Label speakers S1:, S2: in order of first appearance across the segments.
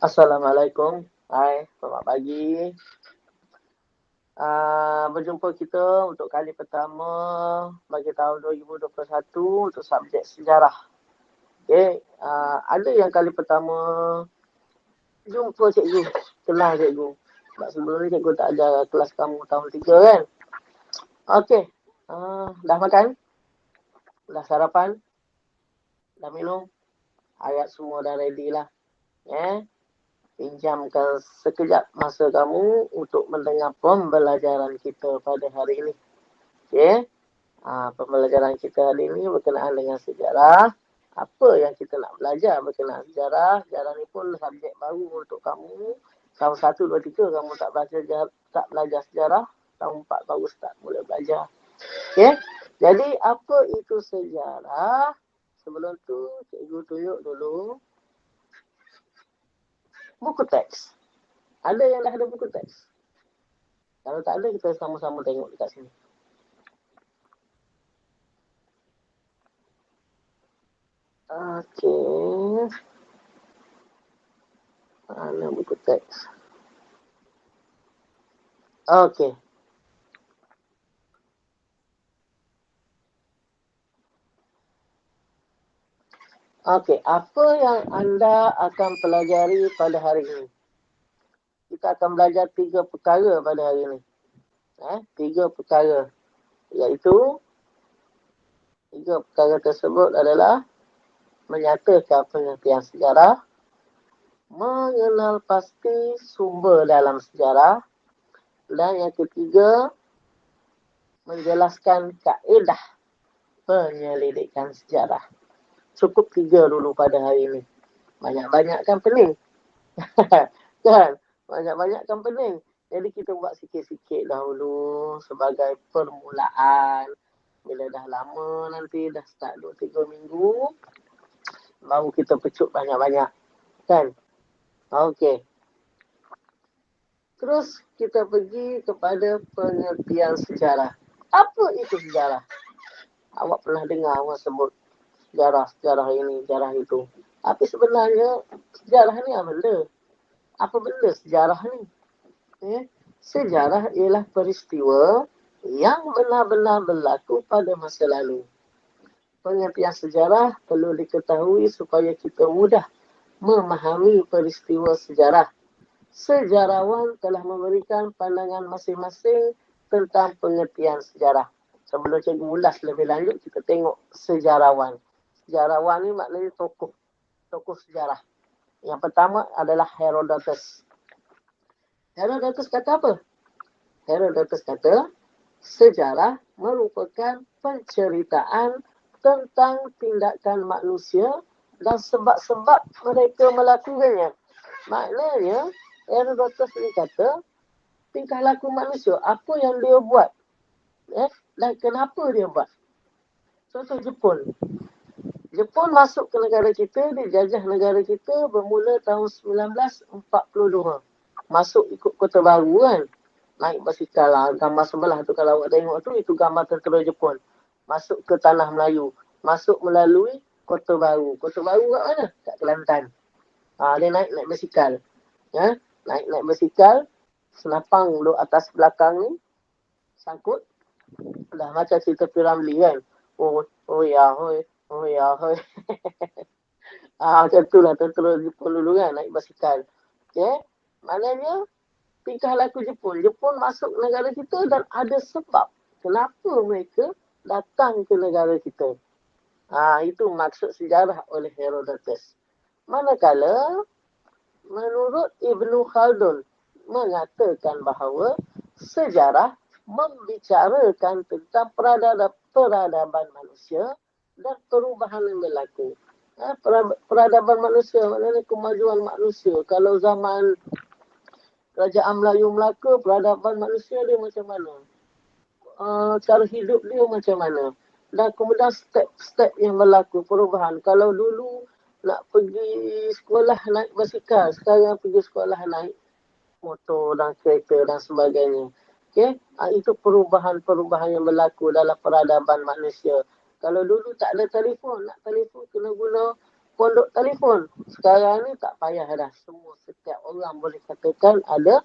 S1: Assalamualaikum. Hai, selamat pagi. Berjumpa kita untuk kali pertama bagi tahun 2021 untuk subjek sejarah. Okey, ada yang kali pertama jumpa cikgu, kenal cikgu. Sebab sebelum ni cikgu tak ajar kelas kamu tahun 3 kan. Okey, dah makan? Dah sarapan? Dah minum? Ayat semua dah ready lah. Pinjamkan sekejap masa kamu untuk mendengar pembelajaran kita pada hari ini. Okey. Pembelajaran kita hari ini berkenaan dengan sejarah. Apa yang kita nak belajar berkenaan sejarah. Sejarah ni pun subjek baru untuk kamu. Tahun 1, 2, 3 kamu tak belajar sejarah. Tahun 4 baru start mula belajar. Okey. Jadi apa itu sejarah? Sebelum tu cikgu tunjuk dulu buku teks. Ada yang dah ada buku teks? Kalau tak ada, kita sama-sama tengok dekat sini. Okey. Mana buku teks? Okey. Okey, apa yang anda akan pelajari pada hari ini? Kita akan belajar 3 perkara pada hari ini. 3 perkara. Iaitu, 3 perkara tersebut adalah menyatakan pengertian sejarah, mengenal pasti sumber dalam sejarah, dan yang ketiga, menjelaskan kaedah penyelidikan sejarah. Cukup 3 dulu pada hari ini. Banyak-banyak kan pening. Kan? Banyak-banyak kan pening. Jadi kita buat sikit-sikit dahulu sebagai permulaan. Bila dah lama nanti, dah start 2-3 minggu, baru kita pecut banyak-banyak. Kan? Okey. Terus kita pergi kepada pengertian sejarah. Apa itu sejarah? Awak pernah dengar orang sebut sejarah ini, sejarah itu. Tapi sebenarnya sejarah ni apa benda? Apa benda sejarah ni? Sejarah ialah peristiwa yang benar-benar berlaku pada masa lalu. Pengertian sejarah perlu diketahui supaya kita mudah memahami peristiwa sejarah. Sejarawan telah memberikan pandangan masing-masing tentang pengertian sejarah. Sebelum cikgu ulas lebih lanjut, kita tengok sejarawan. Sejarawan ni maknanya tokoh sejarah. Yang pertama adalah Herodotus. Herodotus kata apa? Herodotus kata, sejarah merupakan penceritaan tentang tindakan manusia dan sebab-sebab mereka melakukannya. Maknanya, Herodotus ni kata, tingkah laku manusia, apa yang dia buat dan kenapa dia buat. Contoh Jepun. Jepun masuk ke negara kita, dia jajah negara kita bermula tahun 1942. Masuk ikut Kota Baru kan. Naik basikal lah. Gambar sebelah tu kalau awak tengok tu, itu gambar tentera Jepun. Masuk ke Tanah Melayu. Masuk melalui Kota Baru. Kota Baru kat mana? Kat Kelantan. Dia naik basikal. Naik basikal. Senapang duduk atas belakang ni. Sangkut. Dah macam cerita Piramli kan. Oh ya, hoi. Oh ya, hoi. Macam tu lah tentera Jepun dulu kan. Naik basikal. Okay. Maknanya, tingkah laku Jepun. Jepun masuk negara kita dan ada sebab kenapa mereka datang ke negara kita. Itu maksud sejarah oleh Herodotus. Manakala, menurut Ibnu Khaldun, mengatakan bahawa sejarah membicarakan tentang peradaban manusia dan perubahan yang berlaku. Peradaban manusia, maknanya kemajuan manusia. Kalau zaman Kerajaan Melayu Melaka, peradaban manusia dia macam mana? Cara hidup dia macam mana? Dan kemudian step-step yang berlaku, perubahan. Kalau dulu nak pergi sekolah naik basikal, sekarang pergi sekolah naik motor dan kereta dan sebagainya. Okay? Itu perubahan-perubahan yang berlaku dalam peradaban manusia. Kalau dulu tak ada telefon, nak telefon kena guna pondok telefon. Sekarang ni tak payah dah. Semua setiap orang boleh katakan ada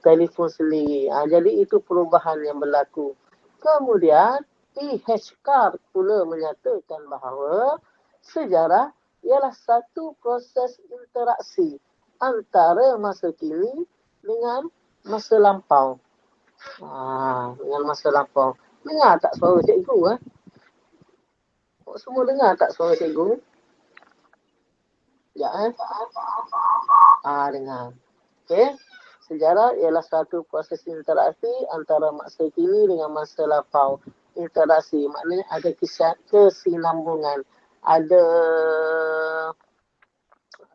S1: telefon sendiri. Jadi itu perubahan yang berlaku. Kemudian E.H. Carr pula menyatakan bahawa sejarah ialah satu proses interaksi antara masa kini dengan masa lampau. Dengan masa lampau. Dengar tak suara cikgu? Semua dengar tak suara cikgu? Ya, dengar. Okey. Sejarah ialah satu proses interaksi antara masa kini dengan masa lampau. Interaksi maknanya ada kesinambungan. Ada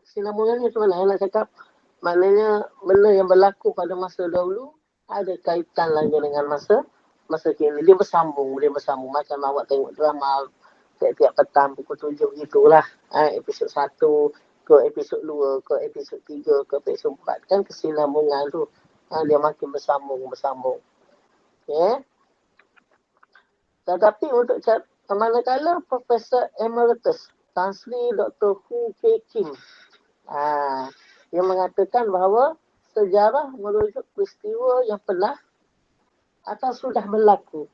S1: kesinambungan ni macam mana nak cakap? Maknanya benda yang berlaku pada masa dahulu ada kaitan lagi dengan masa kini. Dia bersambung. Macam awak tengok drama tiap-tiap petang pukul 7 gitulah. Episod 1 ke episod 2 ke episod 3 ke episod 4 kan kesinambungan tu. Dia makin bersambung. Okay. Tetapi untuk manakala Profesor Emeritus Tan Sri Dr. Hu Kei Kim yang mengatakan bahawa sejarah merujuk peristiwa yang pernah atau sudah berlaku.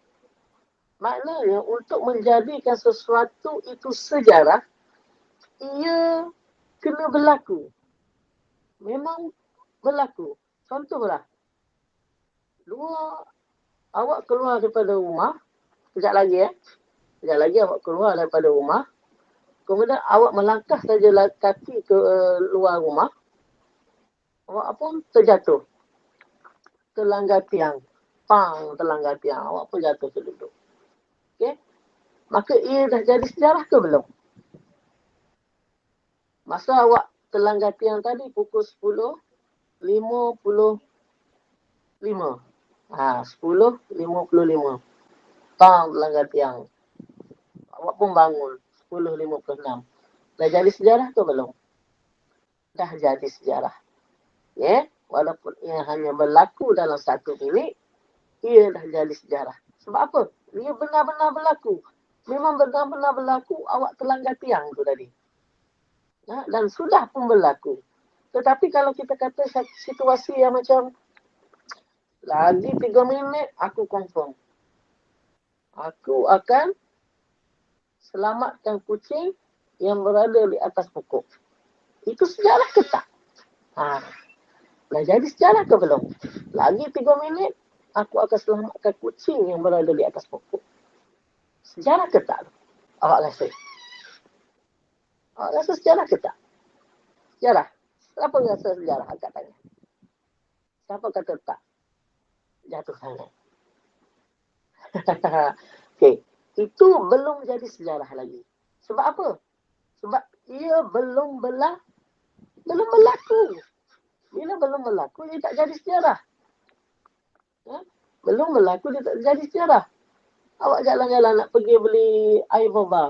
S1: Maknanya untuk menjadikan sesuatu itu sejarah, ia kena berlaku. Memang berlaku. Contohlah, awak keluar daripada rumah, sekejap lagi awak keluar daripada rumah, kemudian awak melangkah saja kaki ke luar rumah, awak pun terjatuh. Terlanggar tiang. Terlanggar tiang. Awak pun jatuh terduduk. Okey? Maka ia dah jadi sejarah ke belum? Masa awak terlanggar tiang tadi pukul 10.55. 10.55. Terlanggar tiang. Awak pun bangun 10.56. Dah jadi sejarah ke belum? Dah jadi sejarah. Walaupun ia hanya berlaku dalam 1 minit, ia dah jadi sejarah. Sebab apa? Ia benar-benar berlaku. Memang benar-benar berlaku awak terlanggar tiang tu tadi. Dan sudah pun berlaku. Tetapi kalau kita kata situasi yang macam lagi 3 minit, aku confirm. Aku akan selamatkan kucing yang berada di atas pokok. Itu sejarah ke tak? Dah jadi sejarah ke belum? Lagi 3 minit, aku akan selamatkan kucing yang berada di atas pokok. Sejarah ke tak? Awak rasa? Awak rasa sejarah ke tak? Sejarah. Siapa rasa sejarah? Angkat tanya. Siapa kata tak? Jatuh sangat. Okey. Itu belum jadi sejarah lagi. Sebab apa? Sebab ia belum berlaku. Bila belum berlaku, dia tak jadi sejarah. Belum berlaku, dia tak jadi sejarah. Awak jalan-jalan nak pergi beli air boba.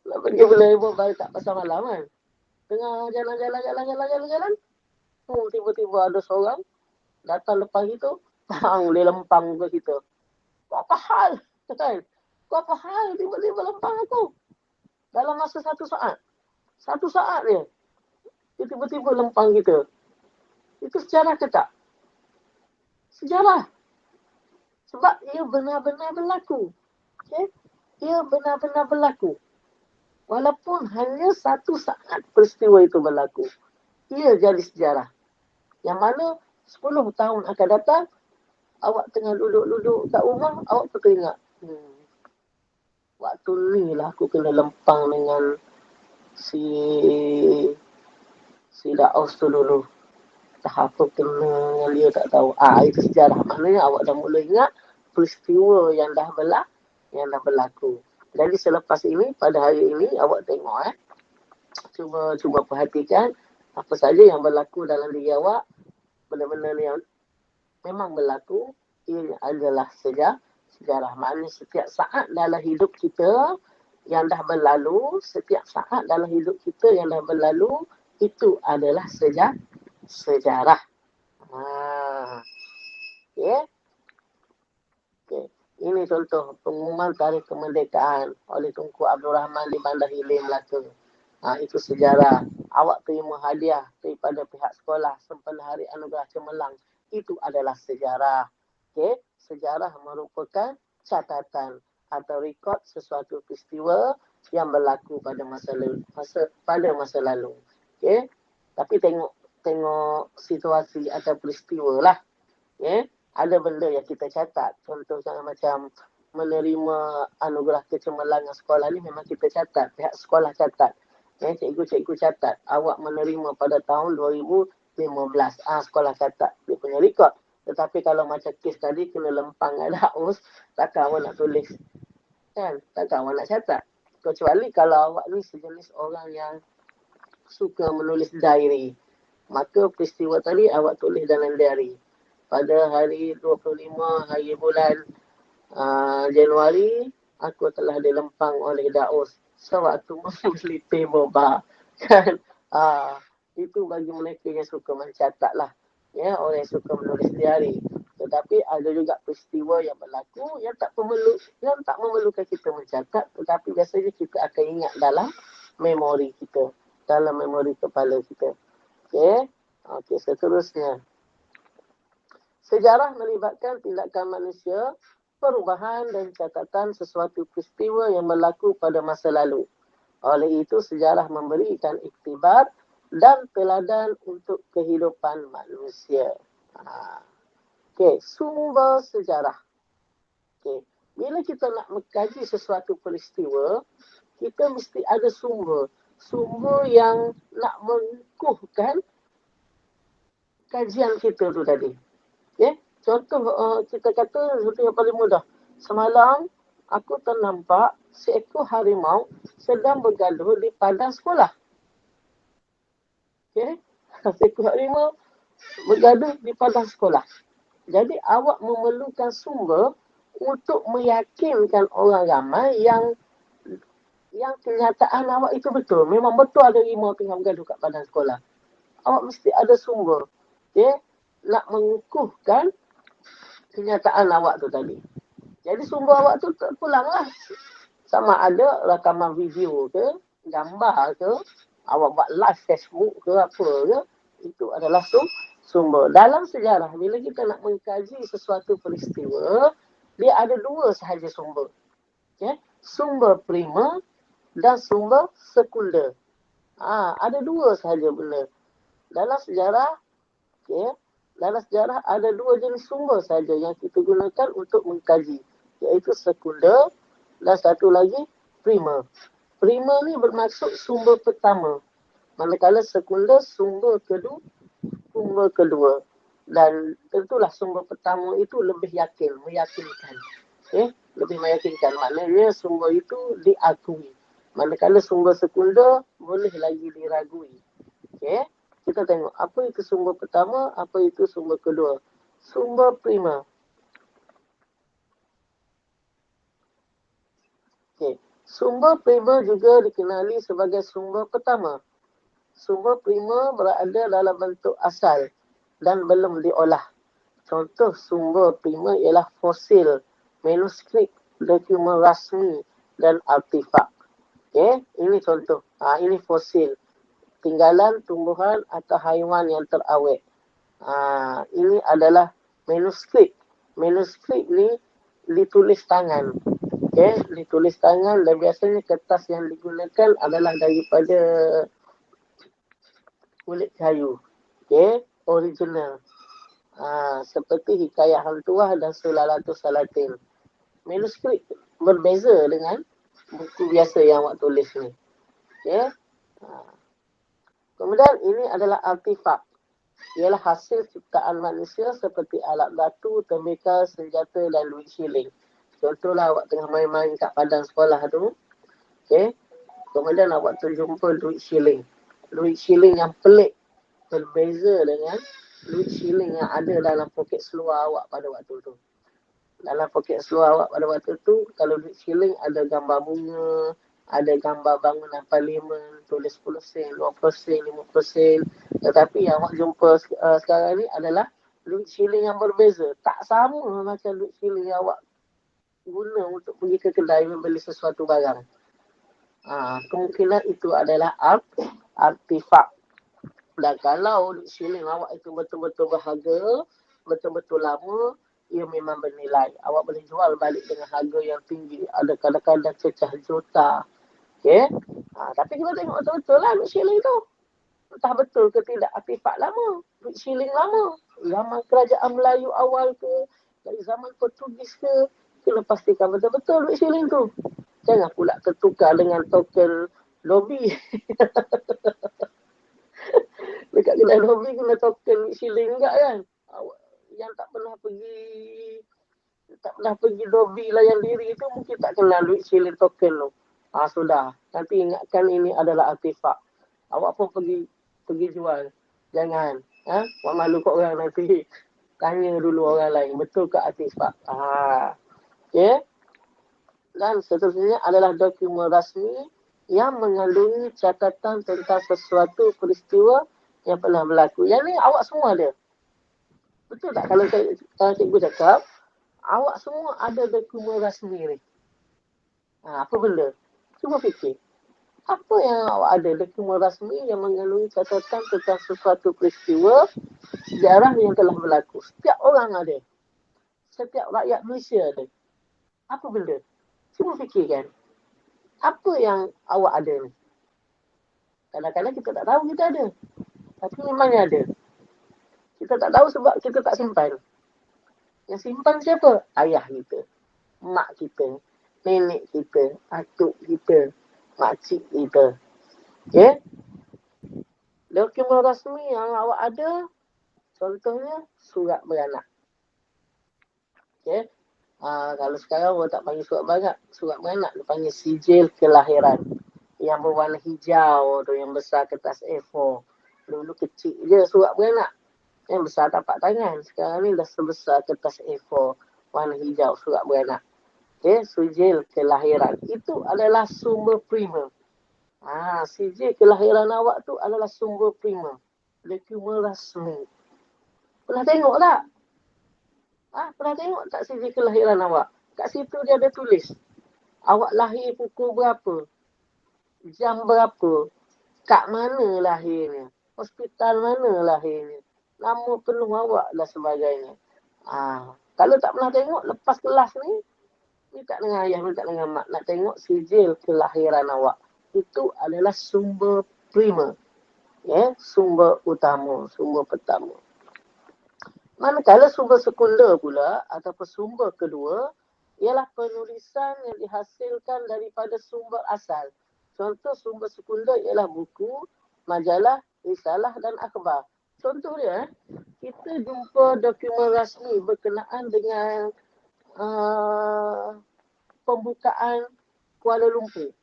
S1: Nak pergi beli air boba tak pasal malam kan? Tengah jalan-jalan. Tiba-tiba ada seorang datang lepas kita. Dia lempang ke kita. Kau apa hal? Kau apa hal tiba-tiba lempang aku? Dalam masa 1 saat. 1 saat dia. Dia tiba-tiba lempang kita. Itu sejarah ke tak? Sejarah. Sebab ia benar-benar berlaku. Okay? Ia benar-benar berlaku. Walaupun hanya 1 saat peristiwa itu berlaku. Ia jadi sejarah. Yang mana 10 tahun akan datang, awak tengah duduk-duduk kat rumah, awak teringat. Waktu ni lah aku kena lempang dengan si Daos tu dulu. Tak apa kena dengan dia tak tahu. Itu sejarah. Maknanya awak dah mula ingat peristiwa yang dah berlaku. Jadi selepas ini, pada hari ini, awak tengok cuba perhatikan apa saja yang berlaku dalam diri awak. Benda-benda yang memang berlaku, ia adalah sejarah. Maknanya setiap saat dalam hidup kita yang dah berlalu, itu adalah sejarah. Okay. Ini contoh pengumuman tarikh kemerdekaan oleh Tunku Abdul Rahman di Bandar Hilir, Melaka. Itu sejarah. Awak terima hadiah daripada pihak sekolah sempena Hari Anugerah Cemerlang. Itu adalah sejarah. Okey, sejarah merupakan catatan atau rekod sesuatu peristiwa yang berlaku pada masa lalu. Okey. Tapi tengok situasi atau peristiwa lah. Okey. Ada benda yang kita catat. Contohnya macam menerima anugerah kecemerlangan sekolah ni memang kita catat. Pihak sekolah catat. Cikgu-cikgu catat. Awak menerima pada tahun 2015. Sekolah catat. Dia punya rekod. Tetapi kalau macam kes tadi kena lempang ada haus, takkan awak nak tulis. Kan? Takkan awak nak catat. Kecuali kalau awak ni sejenis orang yang suka menulis diary. Maka peristiwa tadi awak tulis dalam diary. Pada hari 25 hari bulan Januari, aku telah dilempang oleh Daus sewaktu membeli teh boba. Kan? Itu bagi mereka yang suka mencatat lah. Ya, orang yang suka menulis diary. Tetapi ada juga peristiwa yang berlaku yang tak memerlukan kita mencatat, tetapi biasanya kita akan ingat dalam memori kita, dalam memori kepala kita. Okey, seterusnya. Sejarah melibatkan tindakan manusia, perubahan dan catatan sesuatu peristiwa yang berlaku pada masa lalu. Oleh itu, sejarah memberikan iktibar dan teladan untuk kehidupan manusia. Okey, sumber sejarah. Okey, bila kita nak mengkaji sesuatu peristiwa, kita mesti ada sumber. Sumber yang nak mengukuhkan kajian kita tu tadi. Okey, contoh kita kata sesuatu yang paling mudah. Semalam aku ternampak seekor harimau sedang bergaduh di padang sekolah. Okey, seekor harimau bergaduh di padang sekolah. Jadi awak memerlukan sumber untuk meyakinkan orang ramai yang kenyataan awak itu betul. Memang betul ada harimau tengah bergaduh kat padang sekolah. Awak mesti ada sumber. Okey, nak mengukuhkan kenyataan awak tu tadi. Jadi sumber awak tu terpulanglah. Sama ada rakaman video ke, gambar ke, awak buat live Facebook ke apa ke, itu adalah sumber. Dalam sejarah, bila kita nak mengkaji sesuatu peristiwa, dia ada dua sahaja sumber. Okay? Sumber primer dan sumber sekunder. Ada dua sahaja benda. Dalam sejarah, dalam sejarah ada dua jenis sumber sahaja yang kita gunakan untuk mengkaji, iaitu sekunder dan satu lagi primer. Primer ni bermaksud sumber pertama, manakala sekunder sumber kedua. Dan tentulah sumber pertama itu lebih meyakinkan. Lebih meyakinkan, maknanya sumber itu diakui. Manakala sumber sekunder boleh lagi diragui. Kita tengok apa itu sumber pertama, apa itu sumber kedua. Sumber primer. Sumber primer juga dikenali sebagai sumber pertama. Sumber primer berada dalam bentuk asal dan belum diolah. Contoh sumber primer ialah fosil, manuskrip, dokumen rasmi dan artifak. Ini contoh. Ini fosil. Tinggalan tumbuhan atau haiwan yang terawet. Ini adalah manuskrip. Manuskrip ni ditulis tangan. Ditulis tangan dan biasanya kertas yang digunakan adalah daripada kulit kayu. Original. Seperti Hikayat Hang Tuah dan Sulalatus Salatin. Manuskrip berbeza dengan buku biasa yang awak tulis ni. Kemudian ini adalah artifak. Ialah hasil ciptaan manusia seperti alat batu, tembikar, senjata dan duit shilling. Contohlah awak tengah main-main kat padang sekolah tu. Kemudian awak terjumpa duit shilling. Duit shilling yang pelik. Berbeza dengan duit shilling yang ada dalam poket seluar awak pada waktu tu. Dalam poket seluar awak pada waktu tu, kalau duit shilling ada gambar bunga, ada gambar bangunan parlimen, tulis 10 sen, 20 sen, 50 sen. Tetapi yang awak jumpa sekarang ni adalah duit shilling yang berbeza. Tak sama macam duit shilling yang awak guna untuk pergi ke kedai membeli sesuatu barang. Kemungkinan itu adalah artifak. Dan kalau duit shilling awak itu betul-betul berharga, betul-betul lama, ia memang bernilai. Awak boleh jual balik dengan harga yang tinggi. Ada kadang-kadang cecah juta. Okay? Tapi kita tengok betul-betul lah duit shilling tu. Entah betul ke tidak artifak lama. Duit shilling lama. Zaman kerajaan Melayu awal ke, dari zaman Portugis ke, kena pastikan betul-betul duit shilling tu. Jangan pula tertukar dengan token lobby. Dekat kedai lobby kena token duit shilling enggak kan? Yang tak pernah pergi lobby layan diri itu mungkin tak kenal duit shilling token tu. Sudah. Nanti ingatkan ini adalah artifak. Awak pun pergi jual. Jangan. Buat malu kat orang nanti. Tanya dulu orang lain. Betul ke artifak? Okay. Dan seterusnya adalah dokumen rasmi yang mengandungi catatan tentang sesuatu peristiwa yang pernah berlaku. Yang ni awak semua ada. Betul tak kalau cikgu cakap, awak semua ada dokumen rasmi ni. Apa benda? Cuba fikir. Apa yang awak ada dokumen rasmi yang mengandungi catatan tentang sesuatu peristiwa sejarah yang telah berlaku. Setiap orang ada. Setiap rakyat Malaysia ada. Apa benda? Cuba fikirkan. Apa yang awak ada ni? Kadang-kadang kita tak tahu kita ada. Tapi memangnya ada. Kita tak tahu sebab kita tak simpan. Yang simpan siapa? Ayah kita. Mak kita. Nenek kita. Atuk kita. Makcik kita. Okay? Dokumen rasmi yang awak ada, contohnya surat beranak. Okay? Kalau sekarang orang tak panggil surat beranak, dia panggil sijil kelahiran. Yang berwarna hijau tu, yang besar kertas A4. Dulu kecil je surat beranak. Yang besar tapak tangan. Sekarang ni dah sebesar kertas A4. Warna hijau surat beranak. Okay? Sijil kelahiran. Itu adalah sumber prima. Sijil kelahiran awak tu adalah sumber prima. Dokumen rasmi. Pernah tengok tak? Pernah tengok tak sijil kelahiran awak? Kat situ dia ada tulis. Awak lahir pukul berapa? Jam berapa? Kat mana lahirnya? Hospital mana lahirnya? Nama penuh awak dan sebagainya. Kalau tak pernah tengok, lepas kelas ni, minta dengan ayah, minta dengan mak. Nak tengok sijil kelahiran awak. Itu adalah sumber prima. Sumber utama, sumber pertama. Manakala sumber sekunder pula ataupun sumber kedua ialah penulisan yang dihasilkan daripada sumber asal. Contoh sumber sekunder ialah buku, majalah, risalah dan akhbar. Contoh dia, kita jumpa dokumen rasmi berkenaan dengan pembukaan Kuala Lumpur.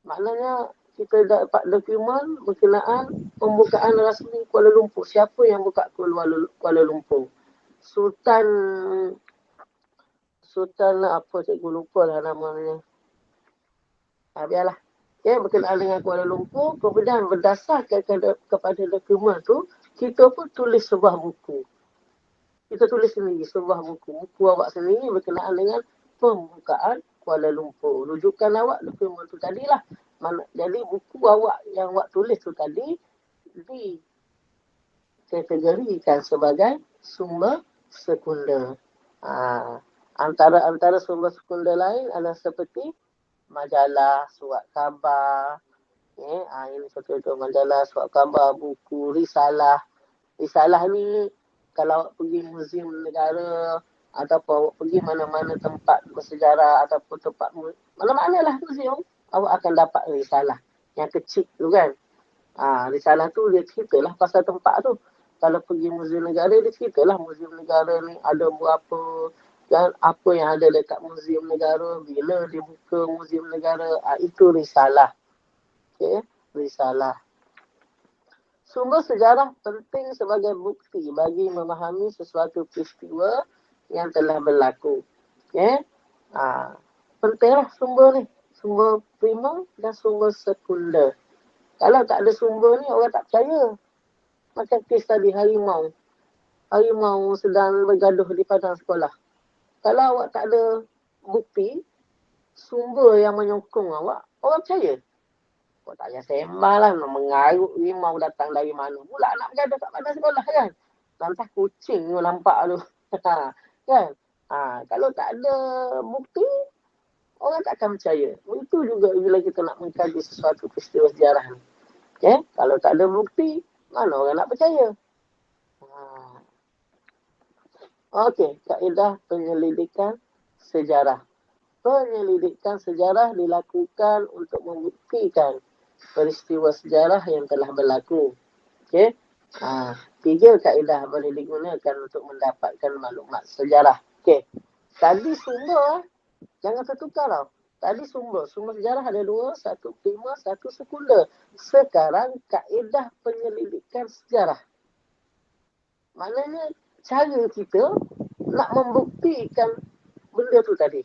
S1: Maknanya kita dapat dokumen berkenaan pembukaan rasmi Kuala Lumpur. Siapa yang buka Kuala Lumpur? Sultan apa, cikgu lupa lah namanya. Biarlah. Berkenaan dengan Kuala Lumpur. Kemudian berdasarkan kepada dokumen tu, kita pun tulis sebuah buku. Kita tulis sendiri sebuah buku. Buku awak sendiri berkenaan dengan pembukaan Kuala Lumpur. Rujukan awak dokumen tu tadilah. Jadi buku awak yang awak tulis tu tadi dikategorikan sebagai sumber sekunder. Antara sumber sekunder lain adalah seperti majalah, surat khabar. Ini contoh majalah, surat khabar, buku, risalah. Risalah ni kalau awak pergi muzium negara ataupun awak pergi mana-mana tempat bersejarah ataupun tempat mana-mana lah muzium, awak akan dapat risalah yang kecil tu kan. Risalah tu dia ceritalah pasal tempat tu. Kalau pergi muzium negara, dia ceritalah muzium negara ni ada berapa dan apa yang ada dekat muzium negara, bila dia buka muzium negara. Itu risalah. Okay? Risalah. Sumber sejarah penting sebagai bukti bagi memahami sesuatu peristiwa yang telah berlaku. Okay? Pentinglah sumber ni. Sumber prima dan sumber sekunder. Kalau tak ada sumber ni, orang tak percaya. Macam kes tadi, harimau. Harimau sedang bergaduh di padang sekolah. Kalau awak tak ada bukti, sumber yang menyokong awak, orang percaya. Kau tak payah sembah lah, mengarut rimau datang dari mana. Pula nak berada kat mana sekolah kan. Lantas kucing tu nampak tu. Kan? Kalau tak ada bukti, orang takkan percaya. Itu juga bila kita nak mengkaji sesuatu peristiwa sejarah ni. Kalau tak ada bukti, mana orang nak percaya? Okey, kaedah penyelidikan sejarah. Penyelidikan sejarah dilakukan untuk membuktikan peristiwa sejarah yang telah berlaku. Okey. 3 kaedah boleh digunakan untuk mendapatkan maklumat sejarah. Okey. Tadi sumber, jangan tertukar tau. Tadi sumber sejarah ada 2, satu primer, satu sekunder. Sekarang kaedah penyelidikan sejarah. Maknanya cara kita nak membuktikan benda tu tadi.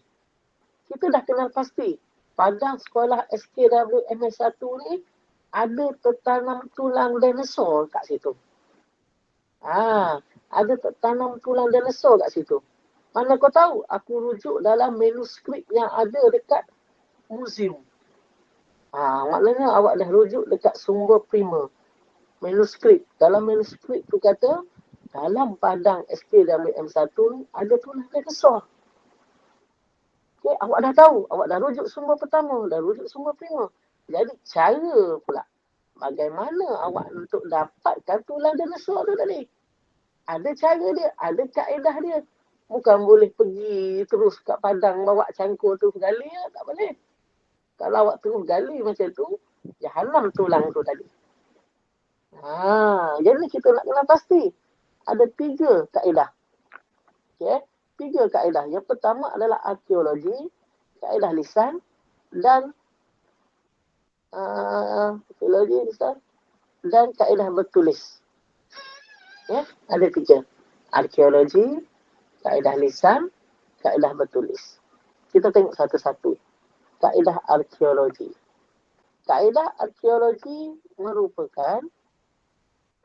S1: Kita dah kenal pasti. Padang sekolah SKWMS1 ni ada tertanam tulang dinosaur kat situ. Ada tertanam tulang dinosaur kat situ. Mana kau tahu? Aku rujuk dalam manuskrip yang ada dekat museum. Maknanya awak dah rujuk dekat sumber primer. Manuskrip. Dalam manuskrip tu kata, dalam padang SKWM1 ni ada tulang dinosaur. Okay, awak dah tahu. Awak dah rujuk sumber pertama. Dah rujuk sumber primer. Jadi cara pula. Bagaimana awak untuk dapatkan tulang dinosaur tu tadi? Ada cara dia. Ada kaedah dia. Bukan boleh pergi terus kat padang bawa cangkul tu gali. Tak boleh. Kalau awak terus gali macam tu, jahanam tulang tu tadi. Jadi kita nak kena pasti. Ada 3 kaedah. Okay? 3 kaedah. Yang pertama adalah arkeologi, kaedah lisan dan arkeologi, lisan dan kaedah bertulis. Ada 3. Arkeologi, kaedah lisan, kaedah bertulis. Kita tengok satu-satu. Kaedah arkeologi. Kaedah arkeologi merupakan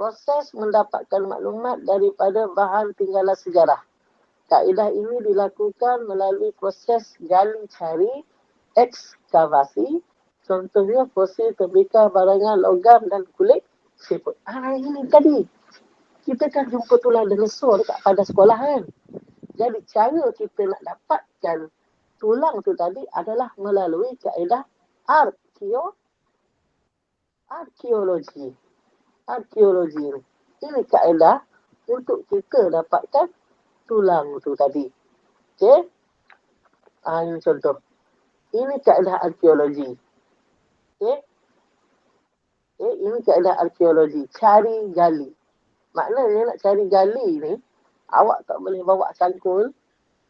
S1: proses mendapatkan maklumat daripada bahan tinggalan sejarah. Kaedah ini dilakukan melalui proses gali cari, ekskavasi, contohnya fosil tembikar barangan logam dan kulit siput. Ini tadi. Kita kan jumpa tulang dinosaur dekat pada sekolah kan. Jadi cara kita nak dapatkan tulang tu tadi adalah melalui kaedah arkeologi. Arkeologi ni. Ini kaedah untuk kita dapatkan tulang tu tadi. Okey? Ini contoh. Ini kaedah arkeologi. Okey? Ini kaedah arkeologi. Cari gali. Maknanya nak cari gali ni, awak tak boleh bawa cangkul,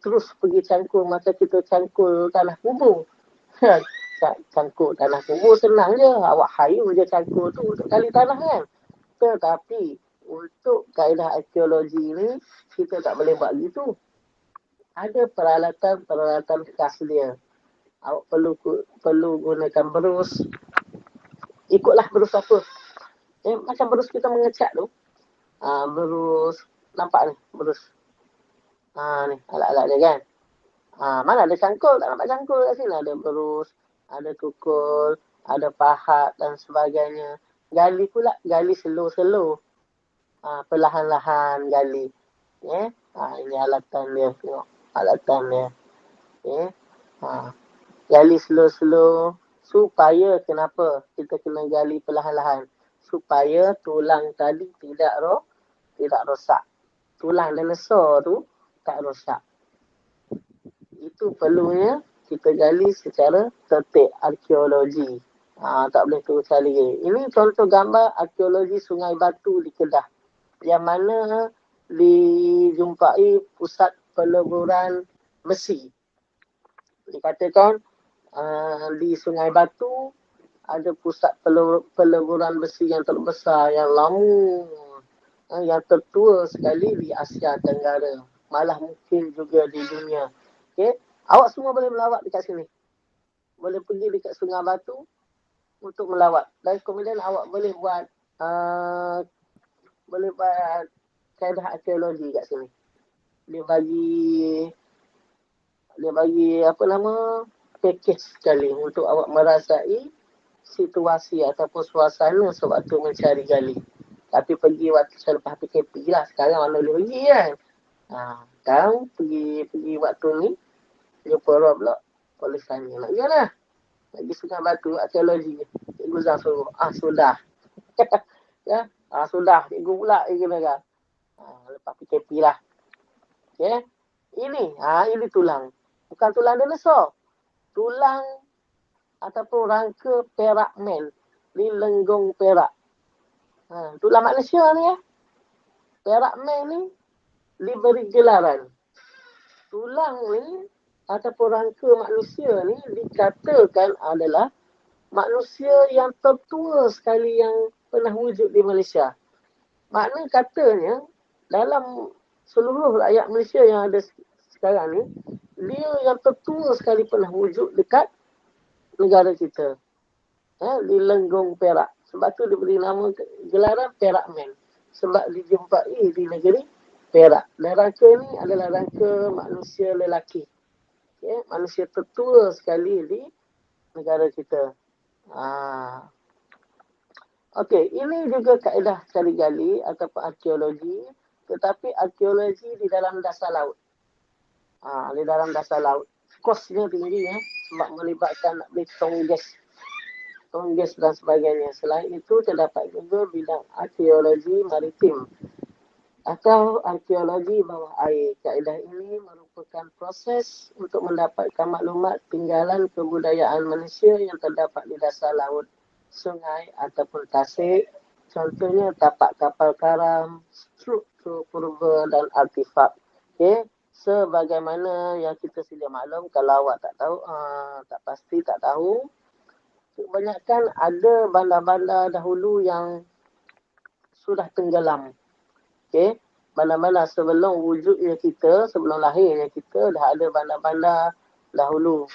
S1: terus pergi cangkul macam kita cangkul tanah kubur. Cangkul tanah kubur senang je. Awak hayu je cangkul tu untuk gali tanah kan. Tetapi untuk kaedah arkeologi ni, kita tak boleh buat gitu. Ada peralatan khas dia. Awak perlu gunakan berus. Ikutlah berus apa. Macam berus kita mengecat tu. Berus. Nampak ni, berus. Ni, alat-alat dia kan. Mana ada cangkul, tak nampak cangkul kat sini. Ada berus, ada tukul, ada pahat dan sebagainya. Gali pula, gali slow-slow. Perlahan-lahan gali. Ini alatan dia. Tengok, alatan dia. Gali slow-slow. Supaya kenapa kita kena gali perlahan-lahan? Supaya tulang tadi tidak rosak. Tulang dinosaur tu tak rosak. Itu perlunya kita gali secara tertib arkeologi. Tak boleh terus cari. Ini contoh gambar arkeologi Sungai Batu di Kedah. Yang mana dijumpai pusat peleburan besi. Dikatakan di Sungai Batu ada pusat peleburan besi yang terbesar, yang lama, yang tertua sekali di Asia Tenggara. Malah mungkin juga di dunia. Okay? Awak semua boleh melawat dekat sini. Boleh pergi dekat Sungai Batu untuk melawat. Dan kemudian awak boleh buat kaedah arkeologi kat sini. Dia bagi apa nama? package sekali untuk awak merasai situasi ataupun suasana sewaktu mencari gali. Tapi pergi waktu selepas PKP lah. Sekarang mana boleh pergi kan. Sekarang pergi waktu ni, jumpa Rob pula. Polis tanya nak pergi lah. Lagi Sungai Batu, arkeologi. Cikgu Zah suruh. Sudah. Ya, sudah. Cikgu pula dia kena kan. Lepas PKP lah. Okay. Ini tulang. Bukan tulang dinosaur. Tulang ataupun rangka perak men di Lenggong Perak. Tulang manusia ni ya. Perak men ni diberi gelaran. Tulang ni ataupun rangka manusia ni dikatakan adalah manusia yang tertua sekali yang pernah wujud di Malaysia. Makna katanya dalam seluruh rakyat Malaysia yang ada sekarang ni, dia yang tertua sekali pernah wujud dekat negara kita. Di Lenggong Perak. Sebab tu diberi nama gelaran Perak Man. Sebab dijumpai di negeri Perak. Dan rangka ni adalah rangka manusia lelaki. Manusia tertua sekali di negara kita. Okey, ini juga kaedah cari gali ataupun arkeologi. Tetapi arkeologi di dalam dasar laut. Di dalam dasar laut. Kosnya tinggi sebab melibatkan nak beli tonggas dan sebagainya. Selain itu, terdapat juga bidang arkeologi maritim atau arkeologi bawah air. Kaedah ini merupakan proses untuk mendapatkan maklumat tinggalan kebudayaan manusia yang terdapat di dasar laut, sungai ataupun tasik. Contohnya tapak kapal karam, struktur purba dan artifak. Sebagaimana yang kita sedia maklum, kalau awak tak tahu, tak pasti tak tahu, kebanyakan ada bandar-bandar dahulu yang sudah tenggelam. Bandar-bandar sebelum wujudnya kita, sebelum lahirnya kita, dah ada bandar-bandar dahulu.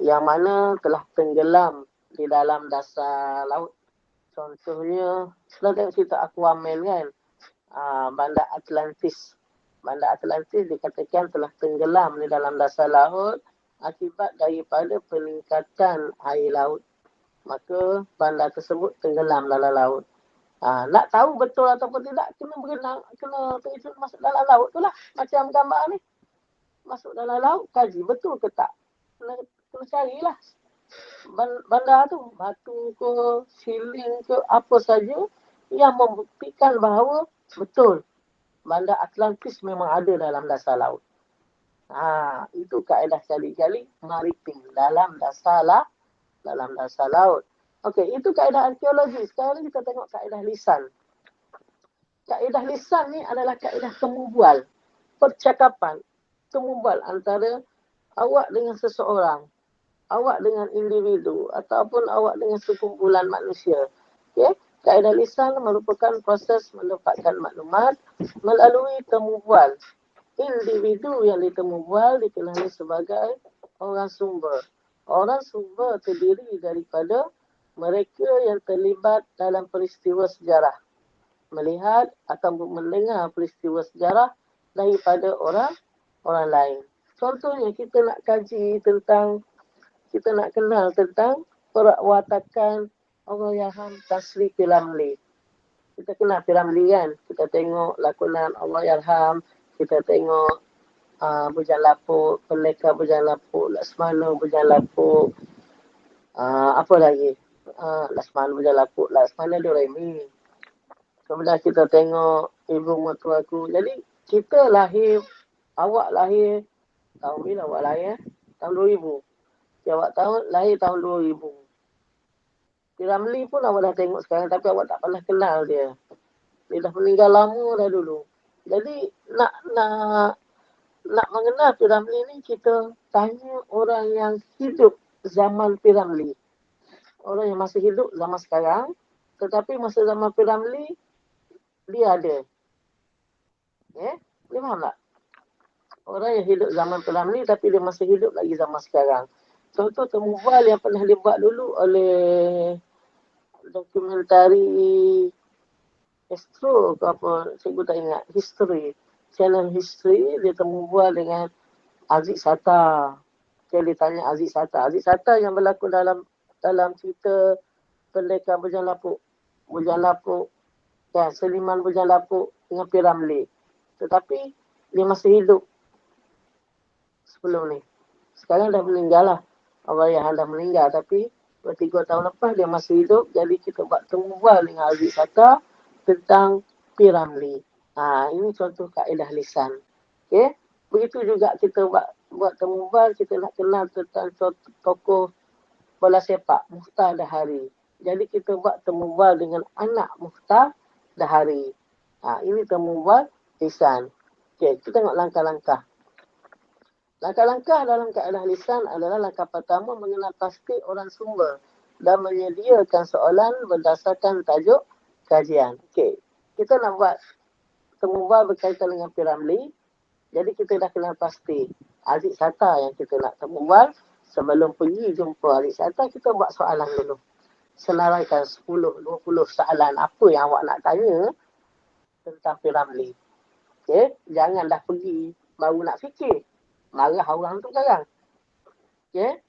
S1: Yang mana telah tenggelam di dalam dasar laut. Contohnya, sudah tengok cerita Aquaman kan? Bandar Atlantis. Bandar Atlantis dikatakan telah tenggelam di dalam dasar laut akibat daripada peningkatan air laut. Maka bandar tersebut tenggelam dalam laut. Nak tahu betul ataupun tidak, kena berenang, kena terjun masuk dalam laut tu lah. Macam gambar ni. Masuk dalam laut, kaji betul ke tak. Kena carilah. Bandar tu, batu ke, siling ke, apa saja yang membuktikan bahawa betul. Bandar Atlantis memang ada dalam dasar laut. Itu kaedah cari-gali maritim dalam dasar laut. Okey, itu kaedah arkeologi. Sekarang kita tengok kaedah lisan. Kaedah lisan ni adalah kaedah temu bual. Percakapan. Temu bual antara awak dengan seseorang. Awak dengan individu. Ataupun awak dengan sekumpulan manusia. Kaedah lisan merupakan proses mendapatkan maklumat melalui temu bual. Individu yang ditemu bual dikenali sebagai orang sumber. Orang sumber terdiri daripada mereka yang terlibat dalam peristiwa sejarah. Melihat atau mendengar peristiwa sejarah daripada orang lain. Contohnya kita nak kaji tentang, kita nak kenal tentang perwatakan Allahyarham Tan Sri P. Ramlee. Kita kenal P. Ramlee kan? Kita tengok lakonan Allahyarham, kita tengok Bujang Lapuk, Peleka Bujang Lapuk, Laksmana Bujang Lapuk, apa lagi? Laksmana Bujang Lapuk, Laksmana Doremi. Kemudian kita tengok Ibu Mertuaku. Jadi kita lahir, awak lahir, tahun bila awak lahir? Tahun 2000. Awak lahir tahun 2000. P. Ramlee pun awak dah tengok sekarang tapi awak tak pernah kenal dia. Dia dah meninggal lama dah dulu. Jadi nak mengenal P. Ramlee ni kita tanya orang yang hidup zaman P. Ramlee. Orang yang masih hidup zaman sekarang. Tetapi masa zaman P. Ramlee dia ada. Dia faham tak? Orang yang hidup zaman P. Ramlee tapi dia masih hidup lagi zaman sekarang. Contoh temu bual yang pernah dibuat dulu oleh dokumentari Astro ke apa, cikgu tak ingat, History, channel History, dia temu bual dengan Aziz Sata. Okay, ditanya Aziz Sata. Aziz Sata yang berlaku dalam cerita Pendekar Bujang Lapuk. Bujang Lapuk, ya, Seliman Bujang Lapuk dengan P. Ramlee. Tetapi dia masih hidup sebelum ni. Sekarang dah meninggal lah. Allahyarham dah meninggal. Tapi 2-3 tahun lepas dia masih hidup. Jadi kita buat temubual dengan Aziz Sata tentang P. Ramlee. Ini contoh kaedah lisan. Okay? Begitu juga kita buat temubual, kita nak kenal tentang tokoh bola sepak, Muftah Dahari. Jadi kita buat temubual dengan anak Muftah Dahari. Ini temubual lisan. Okay, kita tengok langkah-langkah. Langkah-langkah dalam kaedah lisan adalah langkah pertama mengenal pasti orang sumber dan menyediakan soalan berdasarkan tajuk kajian. Okay, kita nak buat temubual berkaitan dengan P. Ramlee. Jadi kita dah kenal pasti Aziz Sata yang kita nak temubual. Sebelum pergi jumpa Aziz Sata, kita buat soalan dulu. Senaraikan 10-20 soalan apa yang awak nak tanya tentang P. Ramlee. Okay? Jangan dah pergi baru nak fikir. Marah orang tu sekarang. Okay?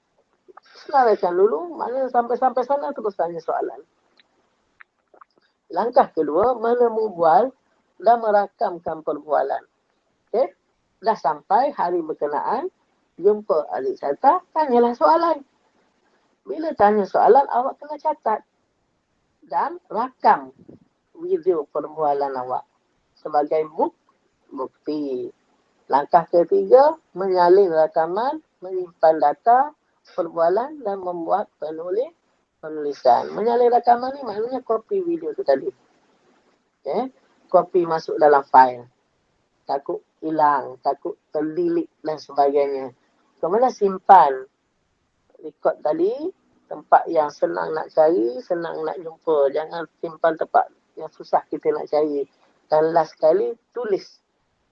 S1: Senaraikan dulu. Mana sampai-sampai sana terus tanya soalan. Langkah kedua, menemubual dan merakamkan perbualan. Okay? Dah sampai hari berkenaan, jumpa Aziz Sata, tanyalah soalan. Bila tanya soalan, awak kena catat dan rakam video perbualan awak sebagai bukti. Langkah ketiga, menyalin rakaman, menyimpan data perbualan dan membuat penulisan. Menyalin rakaman ni maknanya kopi video tu tadi. Okay? Kopi masuk dalam file. Takut hilang, takut terdelete dan sebagainya. Kemudian simpan rekod tadi, tempat yang senang nak cari, senang nak jumpa. Jangan simpan tempat yang susah kita nak cari. Dan last sekali, tulis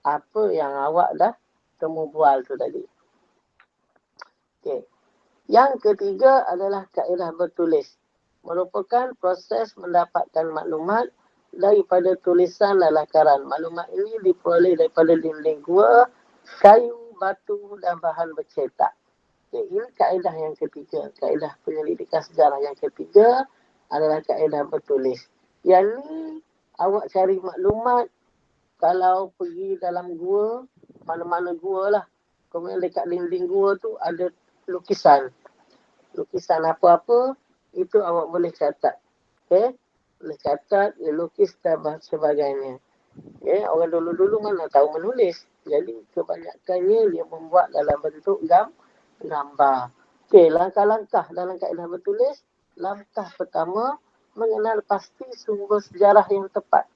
S1: apa yang awak dah temubual tu tadi. Okay. Yang ketiga adalah kaedah bertulis. Merupakan proses mendapatkan maklumat daripada tulisan dan lakaran. Maklumat ini diperoleh daripada dinding gua, kayu, batu dan bahan bercetak. Okay, ini kaedah yang ketiga. Kaedah penyelidikan sejarah yang ketiga adalah kaedah bertulis. Yang ni awak cari maklumat kalau pergi dalam gua, mana-mana gua lah. Kemudian dekat dinding gua tu ada lukisan. Lukisan apa-apa, itu awak boleh catat. Okay? Boleh catat, dia lukis dan sebagainya. Okay? Orang dulu-dulu mana tahu menulis. Jadi kebanyakannya dia membuat dalam bentuk gambar. Okay, langkah-langkah dalam kaedah bertulis. Langkah pertama, mengenal pasti sumber sejarah yang tepat.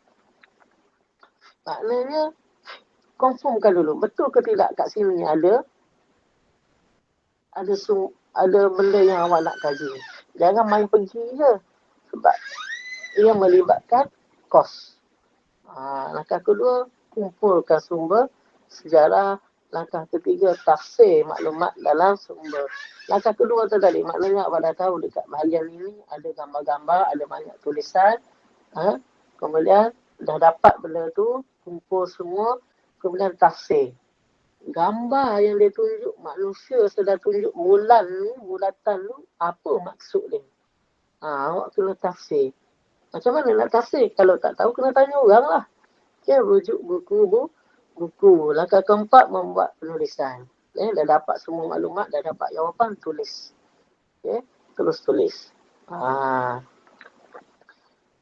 S1: Maknanya, confirmkan dulu. Betul ke tidak kat sini ada benda yang awak nak kaji. Jangan main pergi je. Sebab ia melibatkan kos. Langkah kedua, kumpulkan sumber sejarah. Langkah ketiga, tafsir maklumat dalam sumber. Langkah kedua tu tadi, maknanya awak dah tahu dekat bahagian ini ada gambar-gambar, ada banyak tulisan. Kemudian dah dapat benda tu, kumpul semua, kemudian tafsir. Gambar yang dia tunjuk, manusia sedang tunjuk bulatan tu, apa maksud dia? Awak kena tafsir. Macam mana nak tafsir? Kalau tak tahu, kena tanya orang lah. Okay, rujuk buku. Langkah keempat, membuat penulisan. Dah dapat semua maklumat, dah dapat jawapan, tulis. Okay, terus tulis.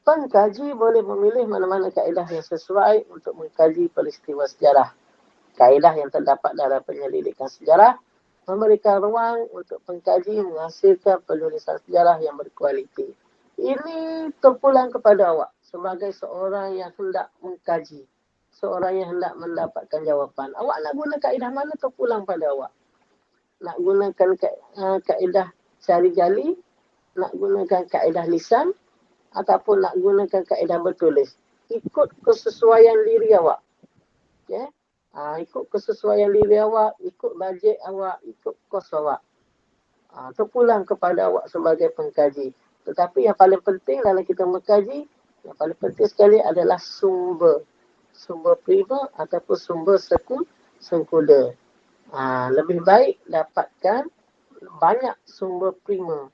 S1: Pengkaji boleh memilih mana-mana kaedah yang sesuai untuk mengkaji peristiwa sejarah. Kaedah yang terdapat dalam penyelidikan sejarah memberikan ruang untuk pengkaji menghasilkan penulisan sejarah yang berkualiti. Ini terpulang kepada awak sebagai seorang yang hendak mengkaji, seorang yang hendak mendapatkan jawapan. Awak nak guna kaedah mana terpulang pada awak. Nak gunakan kaedah cari gali, nak gunakan kaedah lisan, ataupun nak gunakan kaedah bertulis. Ikut kesesuaian diri awak. Okay? Ikut kesesuaian diri awak, ikut bajet awak, ikut kos awak. Terpulang kepada awak sebagai pengkaji. Tetapi yang paling penting dalam kita mengkaji, yang paling penting sekali adalah sumber. Sumber prima ataupun sumber sekunder. Lebih baik dapatkan banyak sumber primer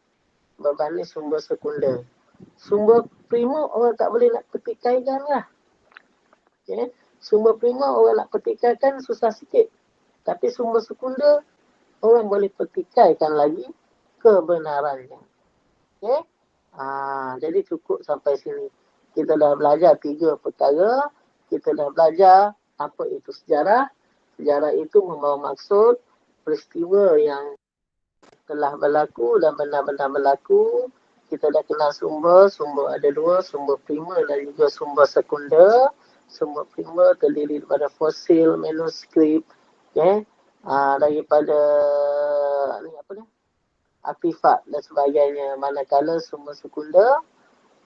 S1: berbanding sumber sekunder. Sumber primer orang tak boleh nak petikaikan lah. Okay. Sumber primer orang nak petikaikan susah sikit. Tapi sumber sekunder orang boleh petikaikan lagi kebenarannya. Okay. Jadi cukup sampai sini. Kita dah belajar 3 perkara. Kita dah belajar apa itu sejarah. Sejarah itu membawa maksud peristiwa yang telah berlaku dan benar-benar berlaku. Kita dah kenal sumber. Sumber ada 2, sumber primer dan juga sumber sekunder. Sumber primer terdiri daripada fosil, manuskrip, okay? Daripada artifak dan sebagainya. Manakala sumber sekunder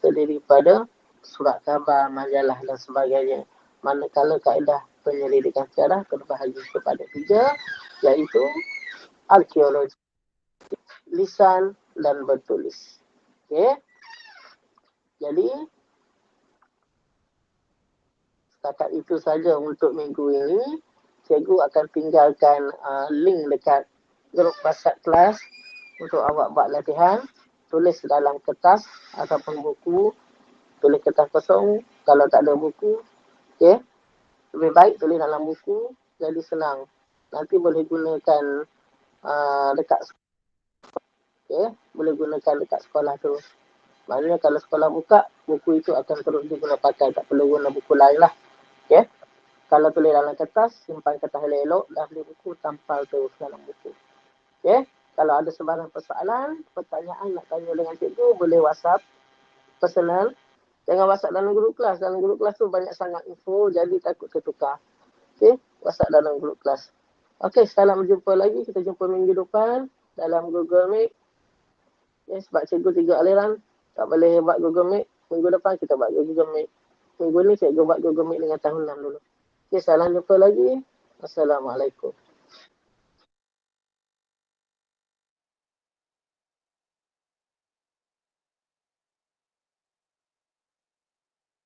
S1: terdiri pada surat khabar, majalah dan sebagainya. Manakala kaedah penyelidikan sejarah terbahagi kepada 3, iaitu arkeologi, lisan dan bertulis. Okay. Jadi setakat itu saja untuk minggu ini. Cikgu akan tinggalkan link dekat grup WhatsApp kelas untuk awak buat latihan. Tulis dalam kertas ataupun buku. Tulis kertas kosong. Kalau tak ada buku, okay, lebih baik tulis dalam buku. Jadi senang. Nanti boleh gunakan dekat sekolah. Okay, boleh gunakan dekat sekolah tu. Maknanya kalau sekolah buka, buku itu akan terus diguna pakai. Tak perlu guna buku lain lah. Okay. Kalau tulis dalam kertas, simpan kertas elok-elok. Dah beli buku, tampal terus dalam buku. Okay. Kalau ada sebarang persoalan, pertanyaan nak tanya dengan cikgu, boleh WhatsApp personal. Jangan WhatsApp dalam grup kelas. Dalam grup kelas tu banyak sangat info, jadi takut tertukar. Okay. WhatsApp dalam grup kelas. Okay, salam jumpa lagi. Kita jumpa minggu depan dalam Google Meet. Okay, sebab cikgu 3 aliran, tak boleh buat Google Meet. Minggu depan kita buat Google Meet. Minggu ni cikgu buat Google Meet dengan tahun 6 dulu. Okay, salam jumpa lagi. Assalamualaikum.